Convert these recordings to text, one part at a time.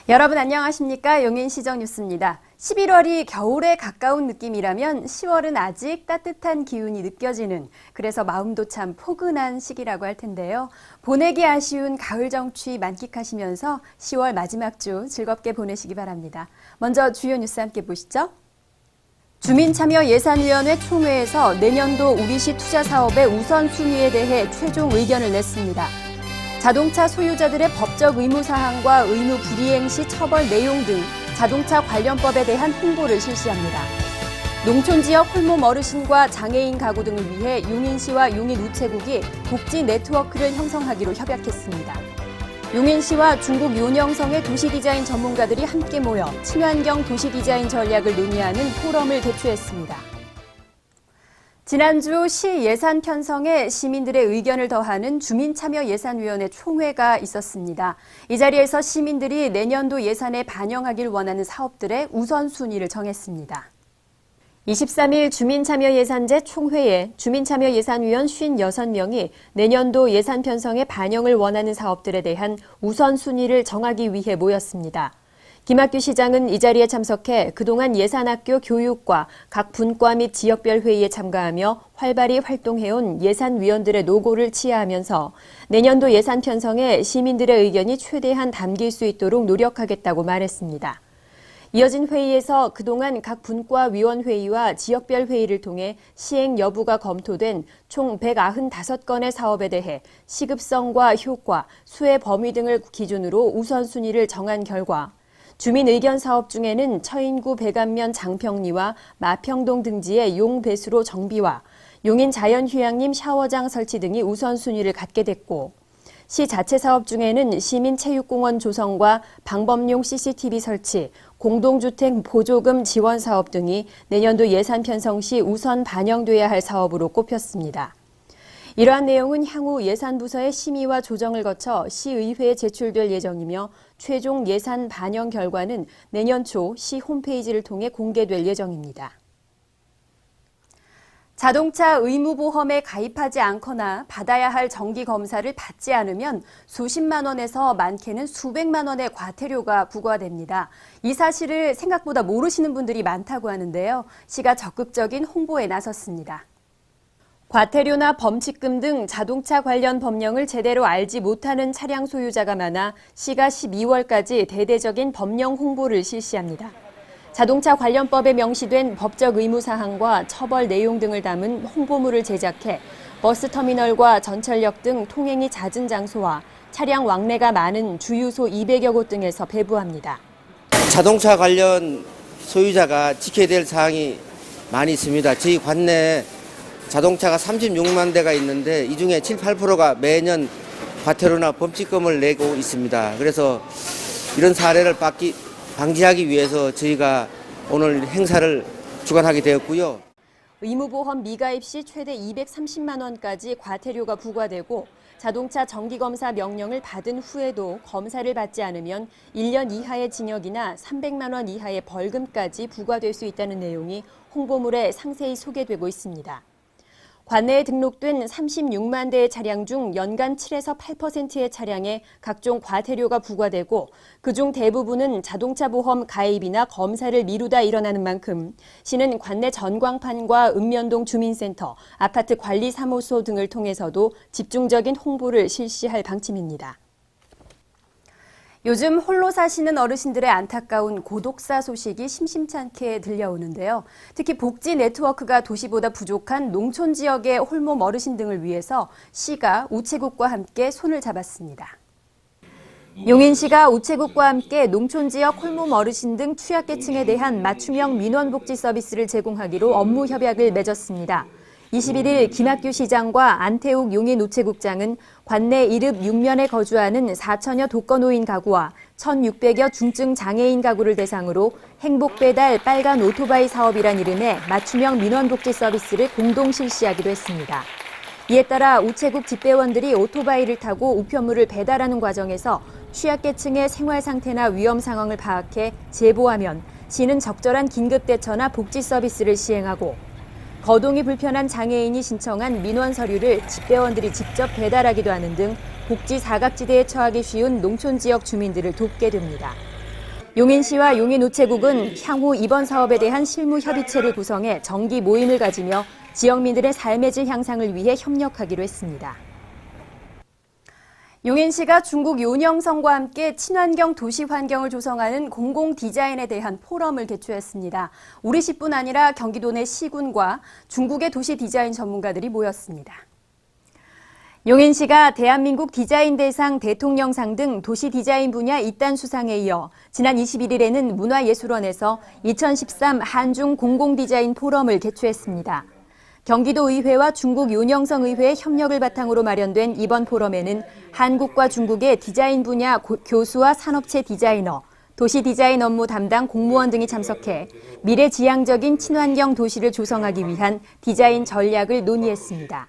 여러분 안녕하십니까? 용인시정 뉴스입니다. 11월이 겨울에 가까운 느낌이라면 10월은 아직 따뜻한 기운이 느껴지는, 그래서 마음도 참 포근한 시기라고 할 텐데요. 보내기 아쉬운 가을 정취 만끽하시면서 10월 마지막 주 즐겁게 보내시기 바랍니다. 먼저 주요 뉴스 함께 보시죠. 주민참여예산위원회 총회에서 내년도 우리시 투자 사업의 우선순위에 대해 최종 의견을 냈습니다. 자동차 소유자들의 법적 의무사항과 의무 불이행 시 처벌 내용 등 자동차 관련법에 대한 홍보를 실시합니다. 농촌지역 홀몸 어르신과 장애인 가구 등을 위해 용인시와 용인우체국이 복지 네트워크를 형성하기로 협약했습니다. 용인시와 중국 요녕성의 도시디자인 전문가들이 함께 모여 친환경 도시디자인 전략을 논의하는 포럼을 개최했습니다. 지난주 시 예산 편성에 시민들의 의견을 더하는 주민참여예산위원회 총회가 있었습니다. 이 자리에서 시민들이 내년도 예산에 반영하길 원하는 사업들의 우선순위를 정했습니다. 23일 주민참여예산제 총회에 주민참여예산위원 56명이 내년도 예산 편성에 반영을 원하는 사업들에 대한 우선순위를 정하기 위해 모였습니다. 김학규 시장은 이 자리에 참석해 그동안 예산학교 교육과 각 분과 및 지역별 회의에 참가하며 활발히 활동해온 예산위원들의 노고를 치하하면서 내년도 예산 편성에 시민들의 의견이 최대한 담길 수 있도록 노력하겠다고 말했습니다. 이어진 회의에서 그동안 각 분과 위원회의와 지역별 회의를 통해 시행 여부가 검토된 총 195건의 사업에 대해 시급성과 효과, 수혜 범위 등을 기준으로 우선순위를 정한 결과 주민 의견 사업 중에는 처인구 백안면 장평리와 마평동 등지의 용배수로 정비와 용인 자연휴양림 샤워장 설치 등이 우선순위를 갖게 됐고, 시 자체 사업 중에는 시민체육공원 조성과 방범용 CCTV 설치, 공동주택 보조금 지원 사업 등이 내년도 예산 편성 시 우선 반영돼야 할 사업으로 꼽혔습니다. 이러한 내용은 향후 예산부서의 심의와 조정을 거쳐 시의회에 제출될 예정이며 최종 예산 반영 결과는 내년 초 시 홈페이지를 통해 공개될 예정입니다. 자동차 의무보험에 가입하지 않거나 받아야 할 정기검사를 받지 않으면 수십만 원에서 많게는 수백만 원의 과태료가 부과됩니다. 이 사실을 생각보다 모르시는 분들이 많다고 하는데요. 시가 적극적인 홍보에 나섰습니다. 과태료나 범칙금 등 자동차 관련 법령을 제대로 알지 못하는 차량 소유자가 많아 시가 12월까지 대대적인 법령 홍보를 실시합니다. 자동차 관련법에 명시된 법적 의무사항과 처벌 내용 등을 담은 홍보물을 제작해 버스터미널과 전철역 등 통행이 잦은 장소와 차량 왕래가 많은 주유소 200여 곳 등에서 배부합니다. 자동차 관련 소유자가 지켜야 될 사항이 많이 있습니다. 저희 관내에 자동차가 36만 대가 있는데 이 중에 7, 8%가 매년 과태료나 범칙금을 내고 있습니다. 그래서 이런 사례를 방지하기 위해서 저희가 오늘 행사를 주관하게 되었고요. 의무보험 미가입 시 최대 230만 원까지 과태료가 부과되고 자동차 정기검사 명령을 받은 후에도 검사를 받지 않으면 1년 이하의 징역이나 300만 원 이하의 벌금까지 부과될 수 있다는 내용이 홍보물에 상세히 소개되고 있습니다. 관내에 등록된 36만 대의 차량 중 연간 7에서 8%의 차량에 각종 과태료가 부과되고 그중 대부분은 자동차 보험 가입이나 검사를 미루다 일어나는 만큼 시는 관내 전광판과 읍면동 주민센터, 아파트 관리사무소 등을 통해서도 집중적인 홍보를 실시할 방침입니다. 요즘 홀로 사시는 어르신들의 안타까운 고독사 소식이 심심찮게 들려오는데요. 특히 복지 네트워크가 도시보다 부족한 농촌 지역의 홀몸 어르신 등을 위해서 시가 우체국과 함께 손을 잡았습니다. 용인시가 우체국과 함께 농촌 지역 홀몸 어르신 등 취약계층에 대한 맞춤형 민원복지 서비스를 제공하기로 업무 협약을 맺었습니다. 21일 김학규 시장과 안태욱 용인우체국장은 관내 1읍 6면에 거주하는 4천여 독거노인 가구와 1,600여 중증 장애인 가구를 대상으로 행복배달 빨간 오토바이 사업이란 이름의 맞춤형 민원복지 서비스를 공동 실시하기로 했습니다. 이에 따라 우체국 집배원들이 오토바이를 타고 우편물을 배달하는 과정에서 취약계층의 생활 상태나 위험 상황을 파악해 제보하면 시는 적절한 긴급대처나 복지 서비스를 시행하고 거동이 불편한 장애인이 신청한 민원 서류를 집배원들이 직접 배달하기도 하는 등 복지 사각지대에 처하기 쉬운 농촌 지역 주민들을 돕게 됩니다. 용인시와 용인우체국은 향후 이번 사업에 대한 실무 협의체를 구성해 정기 모임을 가지며 지역민들의 삶의 질 향상을 위해 협력하기로 했습니다. 용인시가 중국 요녕성과 함께 친환경 도시 환경을 조성하는 공공 디자인에 대한 포럼을 개최했습니다. 우리시뿐 아니라 경기도 내 시군과 중국의 도시 디자인 전문가들이 모였습니다. 용인시가 대한민국 디자인 대상 대통령상 등 도시 디자인 분야 2단 수상에 이어 지난 21일에는 문화예술원에서 2013 한중 공공디자인 포럼을 개최했습니다. 경기도의회와 중국 요녕성 의회의 협력을 바탕으로 마련된 이번 포럼에는 한국과 중국의 디자인 분야 교수와 산업체 디자이너, 도시 디자인 업무 담당 공무원 등이 참석해 미래지향적인 친환경 도시를 조성하기 위한 디자인 전략을 논의했습니다.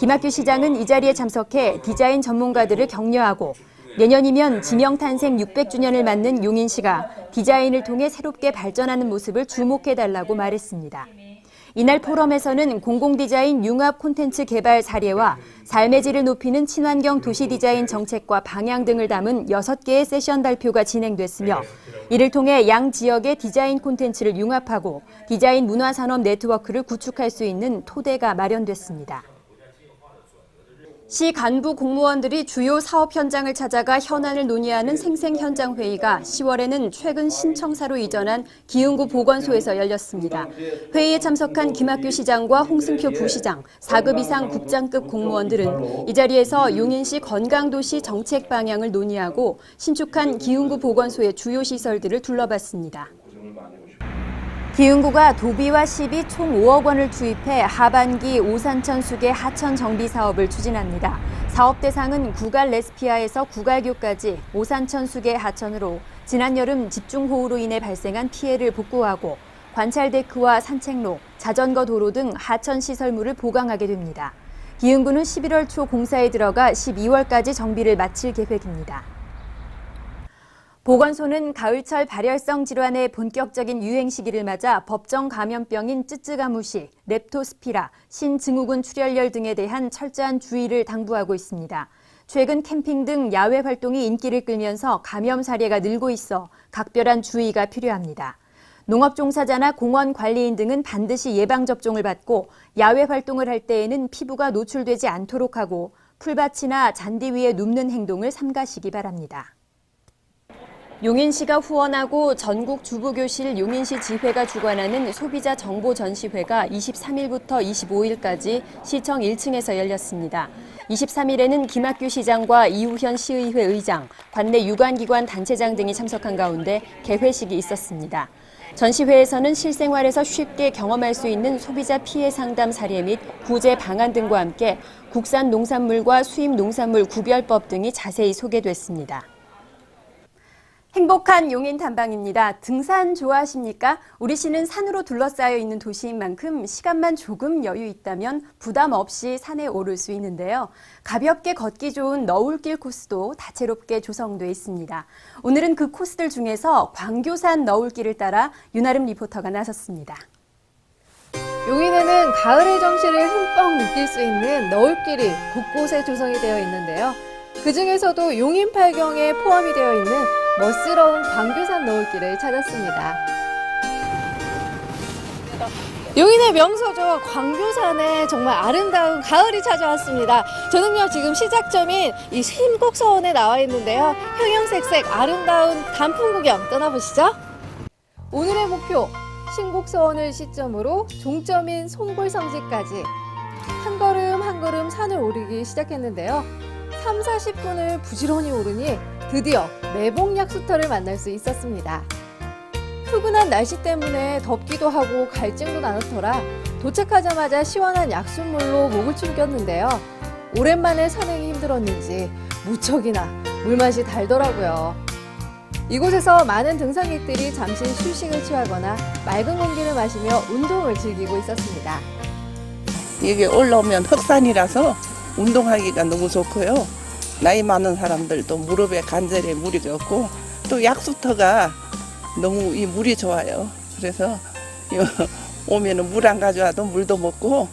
김학규 시장은 이 자리에 참석해 디자인 전문가들을 격려하고 내년이면 지명 탄생 600주년을 맞는 용인시가 디자인을 통해 새롭게 발전하는 모습을 주목해달라고 말했습니다. 이날 포럼에서는 공공디자인 융합 콘텐츠 개발 사례와 삶의 질을 높이는 친환경 도시 디자인 정책과 방향 등을 담은 6개의 세션 발표가 진행됐으며 이를 통해 양 지역의 디자인 콘텐츠를 융합하고 디자인 문화산업 네트워크를 구축할 수 있는 토대가 마련됐습니다. 시 간부 공무원들이 주요 사업 현장을 찾아가 현안을 논의하는 생생현장회의가 10월에는 최근 신청사로 이전한 기흥구 보건소에서 열렸습니다. 회의에 참석한 김학규 시장과 홍승표 부시장, 4급 이상 국장급 공무원들은 이 자리에서 용인시 건강도시 정책 방향을 논의하고 신축한 기흥구 보건소의 주요 시설들을 둘러봤습니다. 기흥구가 도비와 시비 총 5억 원을 투입해 하반기 오산천 수계 하천 정비 사업을 추진합니다. 사업 대상은 구갈 레스피아에서 구갈교까지 오산천 수계 하천으로 지난 여름 집중호우로 인해 발생한 피해를 복구하고 관찰데크와 산책로, 자전거 도로 등 하천 시설물을 보강하게 됩니다. 기흥구는 11월 초 공사에 들어가 12월까지 정비를 마칠 계획입니다. 보건소는 가을철 발열성 질환의 본격적인 유행 시기를 맞아 법정 감염병인 쯔쯔가무시, 렙토스피라, 신증후군 출혈열 등에 대한 철저한 주의를 당부하고 있습니다. 최근 캠핑 등 야외 활동이 인기를 끌면서 감염 사례가 늘고 있어 각별한 주의가 필요합니다. 농업 종사자나 공원 관리인 등은 반드시 예방접종을 받고 야외 활동을 할 때에는 피부가 노출되지 않도록 하고 풀밭이나 잔디 위에 눕는 행동을 삼가시기 바랍니다. 용인시가 후원하고 전국 주부교실 용인시 지회가 주관하는 소비자 정보 전시회가 23일부터 25일까지 시청 1층에서 열렸습니다. 23일에는 김학규 시장과 이우현 시의회 의장, 관내 유관기관 단체장 등이 참석한 가운데 개회식이 있었습니다. 전시회에서는 실생활에서 쉽게 경험할 수 있는 소비자 피해 상담 사례 및 구제 방안 등과 함께 국산 농산물과 수입 농산물 구별법 등이 자세히 소개됐습니다. 행복한 용인 탐방입니다. 등산 좋아하십니까? 우리 시는 산으로 둘러싸여 있는 도시인 만큼 시간만 조금 여유 있다면 부담 없이 산에 오를 수 있는데요. 가볍게 걷기 좋은 너울길 코스도 다채롭게 조성돼 있습니다. 오늘은 그 코스들 중에서 광교산 너울길을 따라 윤아름 리포터가 나섰습니다. 용인에는 가을의 정취를 흠뻑 느낄 수 있는 너울길이 곳곳에 조성이 되어 있는데요. 그중에서도 용인 팔경에 포함이 되어 있는 멋스러운 광교산 너울길을 찾았습니다. 용인의 명소죠. 광교산에 정말 아름다운 가을이 찾아왔습니다. 저는요 지금 시작점인 이 신곡서원에 나와 있는데요. 형형색색 아름다운 단풍 구경 떠나보시죠. 오늘의 목표, 신곡서원을 시점으로 종점인 송골성지까지 한 걸음 한 걸음 산을 오르기 시작했는데요. 3, 40분을 부지런히 오르니 드디어 매봉약수터를 만날 수 있었습니다. 푸근한 날씨 때문에 덥기도 하고 갈증도 나놓더라 도착하자마자 시원한 약수물로 목을 숨겼는데요. 오랜만에 산행이 힘들었는지 무척이나 물맛이 달더라고요. 이곳에서 많은 등산객들이 잠시 휴식을 취하거나 맑은 공기를 마시며 운동을 즐기고 있었습니다. 여기 올라오면 흑산이라서 운동하기가 너무 좋고요. 나이 많은 사람들도 무릎에 관절에 무리가 없고 또 약수터가 너무 이 물이 좋아요. 그래서 오면은 물 안 가져와도 물도 먹고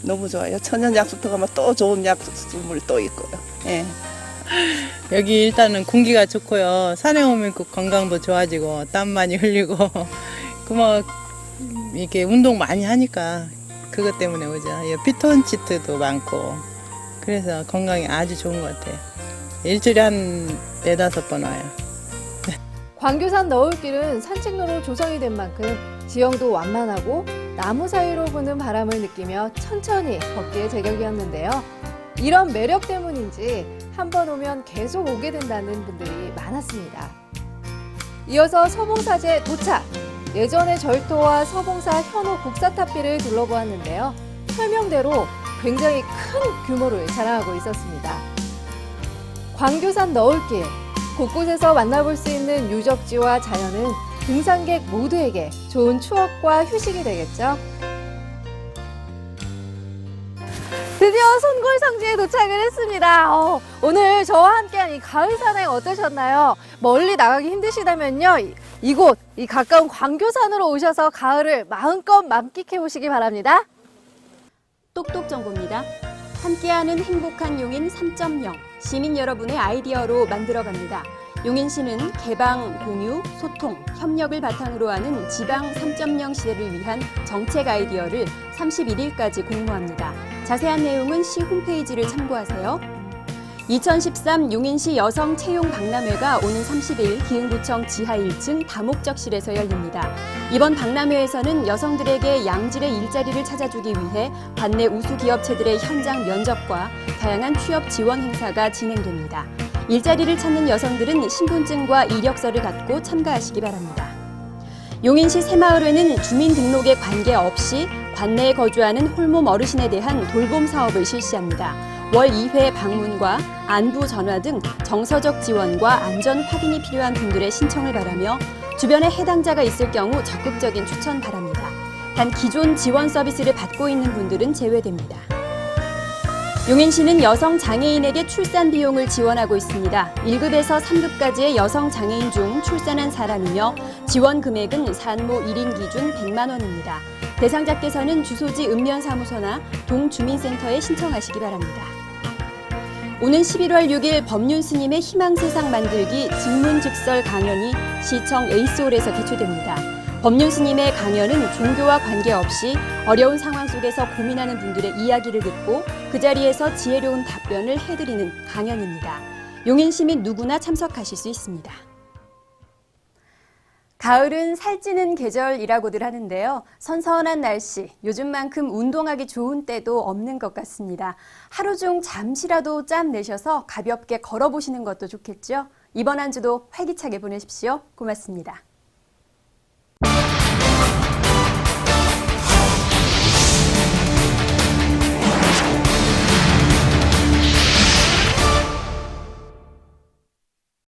너무 좋아요. 천연 약수터 가면 또 좋은 약수물 또 있고요. 예. 여기 일단은 공기가 좋고요. 산에 오면 그 건강도 좋아지고 땀 많이 흘리고 그뭐 이렇게 운동 많이 하니까 그것 때문에 오죠. 피톤치드도 많고 그래서 건강에 아주 좋은 것 같아요. 일주일에 한 4-5번 와요. 광교산 너울길은 산책로로 조성이 된 만큼 지형도 완만하고 나무 사이로 부는 바람을 느끼며 천천히 걷기에 제격이었는데요. 이런 매력 때문인지 한 번 오면 계속 오게 된다는 분들이 많았습니다. 이어서 서봉사제 도착! 예전의 절도와 서봉사 현호 국사탑비를 둘러보았는데요. 설명대로 굉장히 큰 규모를 자랑하고 있었습니다. 광교산 너울길, 곳곳에서 만나볼 수 있는 유적지와 자연은 등산객 모두에게 좋은 추억과 휴식이 되겠죠. 드디어 손골성지에 도착을 했습니다. 오늘 저와 함께한 이 가을 산행 어떠셨나요? 멀리 나가기 힘드시다면요. 이곳, 이 가까운 광교산으로 오셔서 가을을 마음껏 만끽해 보시기 바랍니다. 똑똑 정보입니다. 함께하는 행복한 용인 3.0 시민 여러분의 아이디어로 만들어갑니다. 용인시는 개방, 공유, 소통, 협력을 바탕으로 하는 지방 3.0 시대를 위한 정책 아이디어를 31일까지 공모합니다. 자세한 내용은 시 홈페이지를 참고하세요. 2013 용인시 여성 채용 박람회가 오는 30일 기흥구청 지하 1층 다목적실에서 열립니다. 이번 박람회에서는 여성들에게 양질의 일자리를 찾아주기 위해 관내 우수 기업체들의 현장 면접과 다양한 취업 지원 행사가 진행됩니다. 일자리를 찾는 여성들은 신분증과 이력서를 갖고 참가하시기 바랍니다. 용인시 새마을회는 주민등록에 관계없이 관내에 거주하는 홀몸 어르신에 대한 돌봄 사업을 실시합니다. 월 2회 방문과 안부 전화 등 정서적 지원과 안전 확인이 필요한 분들의 신청을 바라며 주변에 해당자가 있을 경우 적극적인 추천 바랍니다. 단 기존 지원 서비스를 받고 있는 분들은 제외됩니다. 용인시는 여성 장애인에게 출산 비용을 지원하고 있습니다. 1급에서 3급까지의 여성 장애인 중 출산한 사람이며 지원 금액은 산모 1인 기준 100만 원입니다. 대상자께서는 주소지 읍면사무소나 동주민센터에 신청하시기 바랍니다. 오는 11월 6일 법륜 스님의 희망세상 만들기 직문직설 강연이 시청 에이스홀에서 개최됩니다. 법륜 스님의 강연은 종교와 관계없이 어려운 상황 속에서 고민하는 분들의 이야기를 듣고 그 자리에서 지혜로운 답변을 해드리는 강연입니다. 용인 시민 누구나 참석하실 수 있습니다. 가을은 살찌는 계절이라고들 하는데요. 선선한 날씨, 요즘만큼 운동하기 좋은 때도 없는 것 같습니다. 하루 중 잠시라도 짬 내셔서 가볍게 걸어보시는 것도 좋겠죠. 이번 한 주도 활기차게 보내십시오. 고맙습니다.